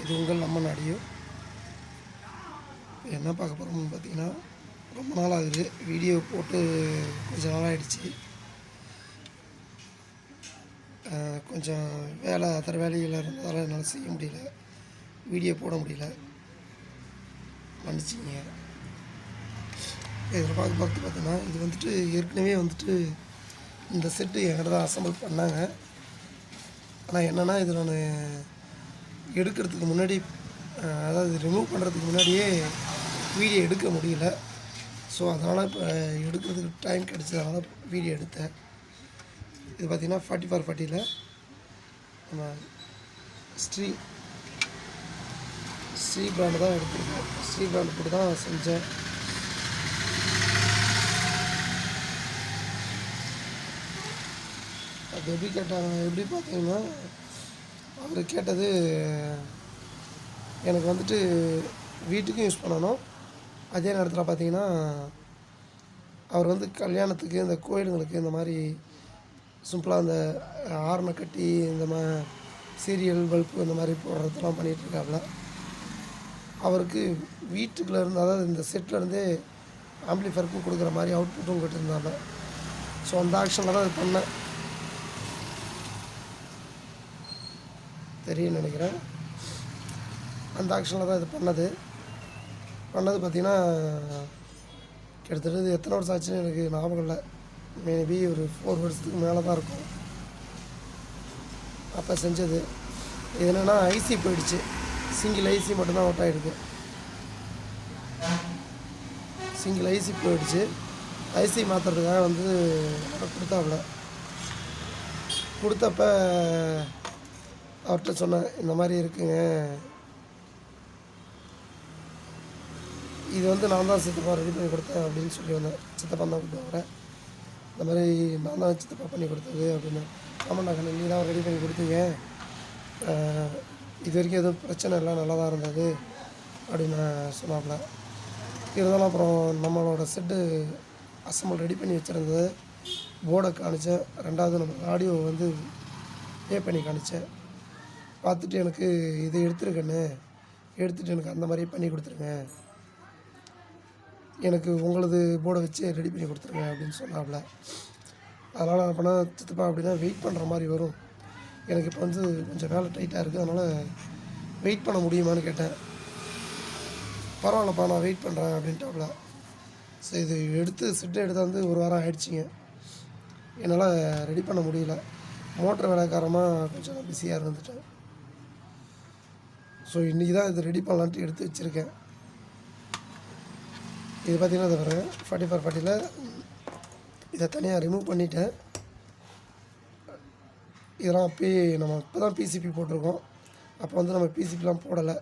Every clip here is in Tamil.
இது உங்கள் நம்ம நாடியோ. என்ன பார்க்க போகிறோம்னு பார்த்தீங்கன்னா, ரொம்ப நாள் ஆகுது வீடியோ போட்டு கொஞ்சம் நாள் ஆகிடுச்சி. கொஞ்சம் அதர் வேலைகள் இருந்ததால் என்னால் செய்ய முடியல, வீடியோ போட முடியல, மன்னிச்சிங்க. இதில் பார்த்தீங்கன்னா இது வந்துட்டு ஏற்கனவே வந்துட்டு இந்த செட்டு என்கிட்ட தான் அசம்பிள் பண்ணாங்க. ஆனால் என்னென்னா இது நான் எடுக்கிறதுக்கு முன்னாடி, அதாவது ரிமூவ் பண்ணுறதுக்கு முன்னாடியே வீடியோ எடுக்க முடியல. ஸோ அதனால் இப்போ எடுக்கிறதுக்கு டைம் கிடச்சதுனால வீடியோ எடுத்தேன். இது பார்த்திங்கன்னா 4440 நம்ம ஸ்ரீ பிராண்டு தான் எடுத்துருக்கேன். ஸ்ரீ பிராண்டு போட்டு தான் செஞ்சேன். அது எப்படி கேட்டாங்க, எப்படி பார்த்தீங்கன்னா அவர் கேட்டது எனக்கு வந்துட்டு வீட்டுக்கும் யூஸ் பண்ணணும். அதே நேரத்தில் பார்த்தீங்கன்னா அவர் வந்து கல்யாணத்துக்கு, இந்த கோயிலுங்களுக்கு இந்த மாதிரி சிம்பிளாக அந்த ஆரணை கட்டி இந்த சீரியல் பல்பு இந்த மாதிரி போடுறதெல்லாம் பண்ணிகிட்ருக்காப்புல. அவருக்கு வீட்டுக்குள்ளே இருந்து, அதாவது இந்த செட்லேருந்தே ஆம்பிளிஃபயருக்கும் கொடுக்குற மாதிரி அவுட்புட்டும் கேட்டிருந்தாங்க. ஸோ அந்த ஆக்ஷனில் தான் அது பண்ணேன், தெரியும்னு நினைக்கிறேன். அந்த ஆக்ஷனில் தான் இது பண்ணது பார்த்திங்கன்னா கிட்டத்தட்ட எத்தனை வருஷம் ஆச்சுன்னு எனக்கு ஞாபகம் இல்லை. மேபி ஒரு 4 வருஷத்துக்கு மேலே தான் இருக்கும் அப்போ செஞ்சது. இது என்னென்னா ஐசி போயிடுச்சு, சிங்கிள் ஐசி மட்டும்தான் அவுட் ஆகிருக்கு. சிங்கிள் ஐசி போயிடுச்சு. ஐசி மாற்றுறதுக்காக வந்து கொடுத்தப்ப அவர்கிட்ட சொன்னேன், இந்த மாதிரி இருக்குங்க, இது வந்து நான் தான் சித்தப்பா ரெடி பண்ணி கொடுத்தேன் அப்படின்னு சொல்லி வந்தேன். சித்தப்பா தான் கொடுத்தவரை, இந்த மாதிரி நான் தான் சித்தப்பா பண்ணி கொடுத்தது அப்படின்னு. ஆமாண்டா கண்ணு, நீ தான் ரெடி பண்ணி கொடுத்தீங்க, இது வரைக்கும் எதுவும் பிரச்சனை இல்லை, நல்லா தான் இருந்தது அப்படின்னு சொன்னாப்புல. இருந்தாலும் அப்புறம் நம்மளோட செட்டு அசம்பிள் ரெடி பண்ணி வச்சுருந்தது போர்டை காணித்தேன். ரெண்டாவது நம்ம ஆடியோ வந்து ப்ளே பண்ணி காணித்தேன். பார்த்துட்டு எனக்கு இதை எடுத்துருக்கேன்னு, எடுத்துகிட்டு எனக்கு அந்த மாதிரியே பண்ணி கொடுத்துருங்க, எனக்கு உங்களது போர்டை வச்சு ரெடி பண்ணி கொடுத்துருங்க அப்படின்னு சொன்னாப்புல. அதனால் நான் பண்ண, சித்தப்பா அப்படின்னா வெயிட் பண்ணுற மாதிரி வரும், எனக்கு இப்போ வந்து கொஞ்சம் வேலை டைட்டாக இருக்குது, அதனால் வெயிட் பண்ண முடியுமான்னு கேட்டேன். பரவாயில்லப்பா நான் வெயிட் பண்ணுறேன் அப்படின்ட்டாப்புல. ஸோ இது செட்டு எடுத்து வந்து 1 வாரம் ஆகிடுச்சிங்க. என்னால் ரெடி பண்ண முடியல, மோட்ரு வேலைக்காரமாக கொஞ்சம் பிஸியாக இருந்துட்டேன். ஸோ இன்றைக்கி தான் இது ரெடி பண்ணலான்ட்டு எடுத்து வச்சுருக்கேன். இது பார்த்திங்கன்னா அதை பாருங்கள், 4440 இதை தனியாக ரிமூவ் பண்ணிவிட்டேன். இதெல்லாம் அப்போயே நம்ம இப்போ தான் பிசிபி போட்டிருக்கோம், அப்போ வந்து நம்ம பிசிபிலாம் போடலை,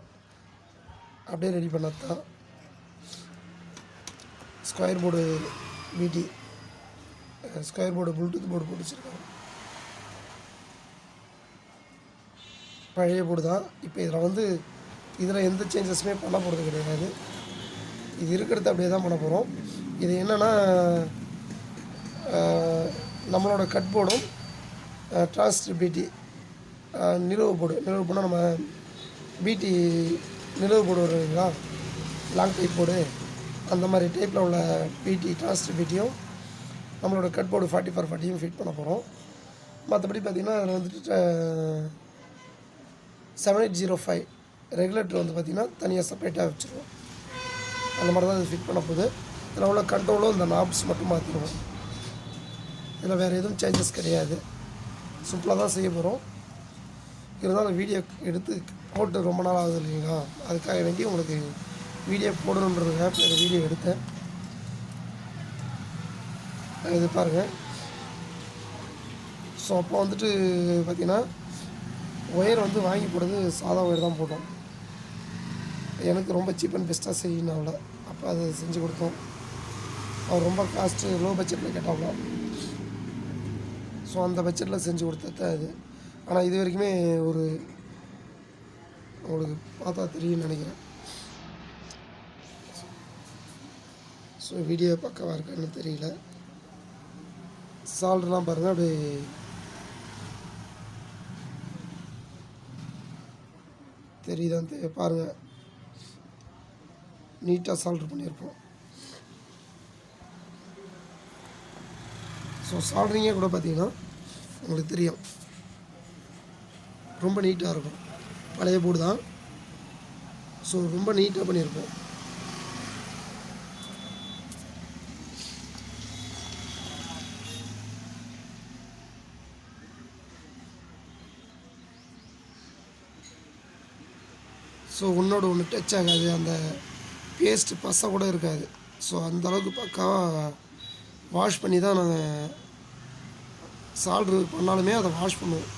அப்படியே ரெடி பண்ணது தான். ஸ்கொயர் போர்டு பிடி, ஸ்கொயர் போர்டு ப்ளூடூத் போர்டு போட்டு வச்சுருக்கோம். பழைய போர்டு தான். இப்போ இதில் எந்த சேஞ்சஸுமே பண்ண போகிறது கிடையாது, இது இருக்கிறது அப்படியே தான் பண்ண போகிறோம். இது என்னென்னா நம்மளோட கட் போர்டும் டிரான்சிஸ்டர் பிடி நிலவு போர்டுனா நம்ம பிடி நிலவு போர்டு வருங்களா, லாங் டைப் போர்டு, அந்த மாதிரி டைப்பில் உள்ள பிடி டிரான்சிஸ்டர் பிடியும் நம்மளோட கட் போர்டு 4440 ஃபிட் பண்ண போகிறோம். மற்றபடி பார்த்திங்கன்னா அதில் வந்துட்டு 7805 ரெகுலேட்டர் வந்து பார்த்திங்கன்னா தனியாக செப்பரேட்டாக வச்சுருவோம். அந்த மாதிரி தான் இது ஃபிட் பண்ண போகுது. இதில் உள்ள கண்ட்ரோலும் இந்த நாப்ஸ் மட்டும் மாற்றிடுவோம். இதில் வேறு எதுவும் சேஞ்சஸ் கிடையாது, சிம்பிளாக தான் செய்ய போகிறோம். இருந்தாலும் வீடியோ எடுத்து போட்டு ரொம்ப நாள் ஆகுது இல்லைங்களா, அதுக்காக வேண்டி உங்களுக்கு வீடியோ போடணுன்றதுக்காக இந்த வீடியோ எடுத்தேன். இது பாருங்கள். ஸோ அப்போ வந்துட்டு பார்த்திங்கன்னா ஒயர் வந்து வாங்கி போடுறது சாதா ஒயர் தான் போட்டோம். எனக்கு ரொம்ப சீப் அண்ட் பெஸ்ட்டாக செய்யணும் அவ்வளோ, அப்போ அதை செஞ்சு கொடுத்தோம். அவர் ரொம்ப காஸ்ட்டு லோ பட்ஜெட்டில் கேட்டாங்களா, ஸோ அந்த பட்ஜெட்டில் செஞ்சு கொடுத்தது தான் இது. ஆனால் இது வரைக்குமே உங்களுக்கு பார்த்தா தெரியும்னு நினைக்கிறேன். ஸோ வீடியோ பக்கவாக இருக்கான்னு தெரியல. சால்ட்லாம் பாருங்கள், அப்படியே தெரியுதான்னு பாருங்கள், நீட்டாக சால்ட்ரு பண்ணியிருப்போம். ஸோ சால்ட்ரிங்கே கூட பார்த்திங்கன்னா உங்களுக்கு தெரியும், ரொம்ப நீட்டாக இருக்கும். பழைய போர்டு தான், ஸோ ரொம்ப நீட்டாக பண்ணியிருப்போம். ஸோ ஒன்றோட ஒன்று டச் ஆகாது, அந்த பேஸ்ட்டு பசை கூட இருக்காது. ஸோ அந்தளவுக்கு பக்காவாக வாஷ் பண்ணி தான் நாங்கள் சால்ட்ரு பண்ணாலுமே அதை வாஷ் பண்ணுவோம்,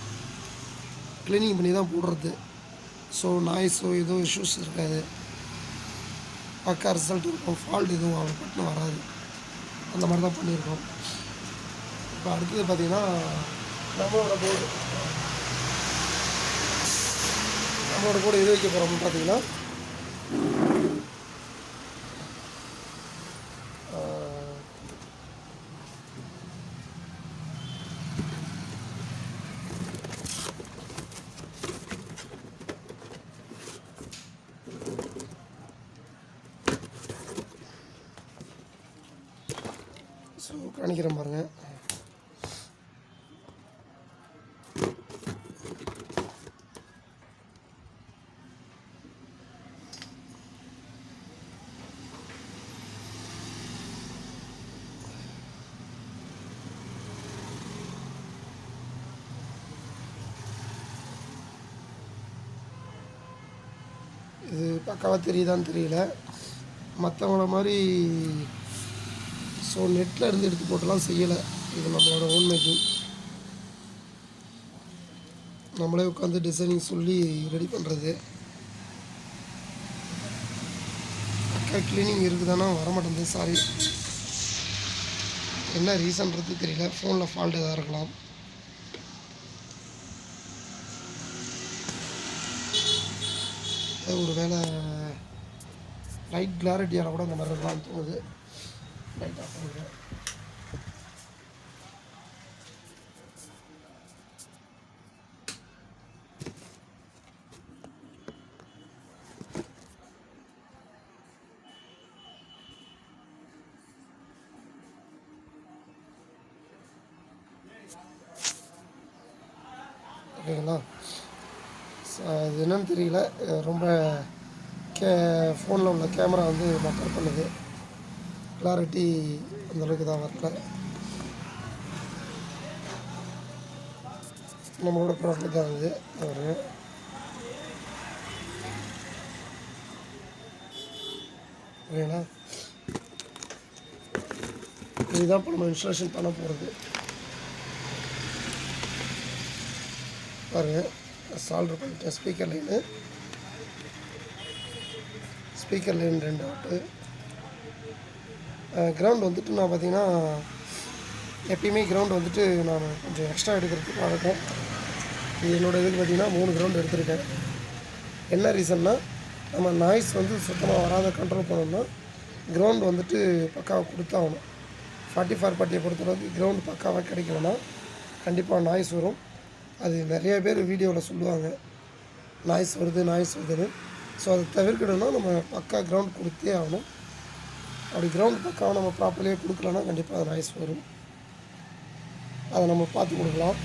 க்ளீனிங் பண்ணி தான் போடுறது. ஸோ நாய்ஸோ எதுவும் இஷ்யூஸ் இருக்காது, பக்கா ரிசல்ட் இருக்கும். ஃபால்ட் எதுவும் அவ்வளோ பட்டுன்னு வராது, அந்த மாதிரி தான் பண்ணியிருக்கோம். இப்போ அடுத்தது பார்த்திங்கன்னா நம்மளோட போர்டு எது வைக்க போகிறோம்னு பார்த்தீங்கன்னா ஸோ காணிக்கிறேன் பாருங்கள். இது பக்காவாக தெரியுதான்னு தெரியல, மற்றவங்கள மாதிரி ஸோ நெட்டில் இருந்து எடுத்து போட்டெல்லாம் செய்யலை. இது நம்மளோட ஓன் மேக்கிங், நம்மளே உட்காந்து டிசைனிங் சொல்லி ரெடி பண்ணுறது. பக்கா க்ளீனிங் இருக்குதானா வரமாட்டேங்குது, சாரி, என்ன ரீசன்றது தெரியல, ஃபோனில் ஃபால்ட் எதாவது இருக்கலாம். ஒரு வேளை லைட் கிளாரிட்டியால் கூட இந்த மாதிரி இருக்கலாம்னு தோணுது. லைட் ஆஃப் பண்ணுறேன். ஓகேங்களா? அது என்னன்னு தெரியல, ரொம்ப ஃபோனில் உள்ள கேமரா வந்து மக்கர் பண்ணுது, கிளாரிட்டி அந்தளவுக்கு தான் வரல. நம்மளோட ப்ராடக்ட் தான் இது. ஒரு ஓகேங்களா, இதுதான் இப்போ நம்ம இன்ஸ்டாலேஷன் பண்ண போகிறது. பாருங்கள், சால்ட்ரு பண்ணிட்டேன். Speaker line 2 out. கிரவுண்ட் வந்துட்டு நான் பார்த்திங்கன்னா எப்பயுமே கிரவுண்ட் வந்துட்டு நான் கொஞ்சம் எக்ஸ்ட்ரா எடுக்கிறதுக்கு வழக்கம். இது என்னோடய இதுக்கு பார்த்திங்கன்னா 3 கிரவுண்ட் எடுத்திருக்கேன். என்ன ரீசன்னா, நம்ம நாய்ஸ் வந்து சுத்தமாக வராத கண்ட்ரோல் பண்ணோம்னா கிரவுண்ட் வந்துட்டு பக்காவாக கொடுத்தாகணும். 44 பார்ட்டியை பொறுத்தளவுக்கு கிரவுண்டு பக்காவாக கிடைக்கலன்னா கண்டிப்பாக நாய்ஸ் வரும். அது நிறைய பேர் வீடியோவில் சொல்லுவாங்க, நாய்ஸ் வருதுன்னு. ஸோ அதை தவிர்க்கணும்னா நம்ம பக்கா கிரவுண்ட் கொடுத்தே ஆகணும். அப்படி கிரவுண்ட் பக்காவாக நம்ம ப்ராப்பர்லியே கொடுக்கலன்னா கண்டிப்பாக அது நாய்ஸ் வரும். அதை நம்ம பார்த்து கொடுக்கலாம்.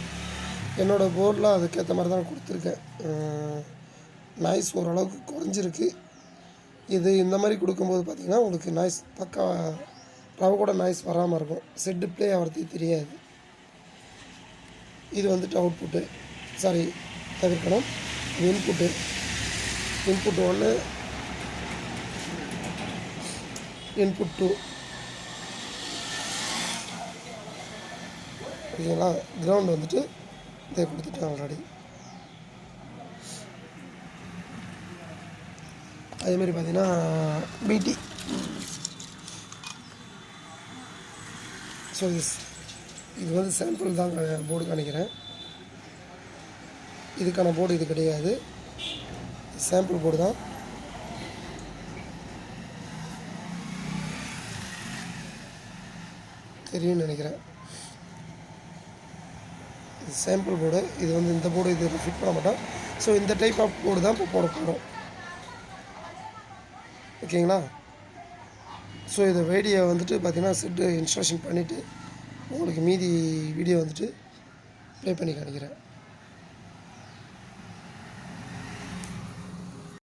என்னோடய போர்டில் அதுக்கேற்ற மாதிரி தான் கொடுத்துருக்கேன். நாய்ஸ் ஓரளவுக்கு குறைஞ்சிருக்கு. இது இந்த மாதிரி கொடுக்கும்போது பார்த்திங்கன்னா உங்களுக்கு நாய்ஸ் பக்கா ரவ கூட நாய்ஸ் வராமல் இருக்கும், செட்டு ப்ளே ஆகிறதுக்கு தெரியாது. இது வந்துட்டு அவுட்புட்டு, சாரி தவிர்க்கணும். இது இன்புட்டு 1, இன்புட் 2. ஓகேங்களா? கிரவுண்ட் வந்துட்டு இதை கொடுத்துட்டேன் ஆல்ரெடி. அதேமாதிரி பார்த்திங்கன்னா பிடி. ஸோ இது வந்து சாம்பிள் தான் போர்டு காணிக்கிறேன். இதுக்கான போர்டு இது கிடையாது, சாம்பிள் போர்டு தான். தெரியும்னு நினைக்கிறேன். இது சாம்பிள் போர்டு. இது வந்து இந்த போர்டு இது ஃபிட் பண்ண மாட்டோம். ஸோ இந்த டைப் ஆஃப் போர்டு தான் இப்போ போட போகிறோம். ஓகேங்களா? ஸோ இதை வீடியோ வந்துட்டு பார்த்தீங்கன்னா செட்டு இன்ஸ்டாலேஷன் பண்ணிவிட்டு உங்களுக்கு மீதி வீடியோ வந்துட்டு ப்ளே பண்ணி காணிக்கிறேன்.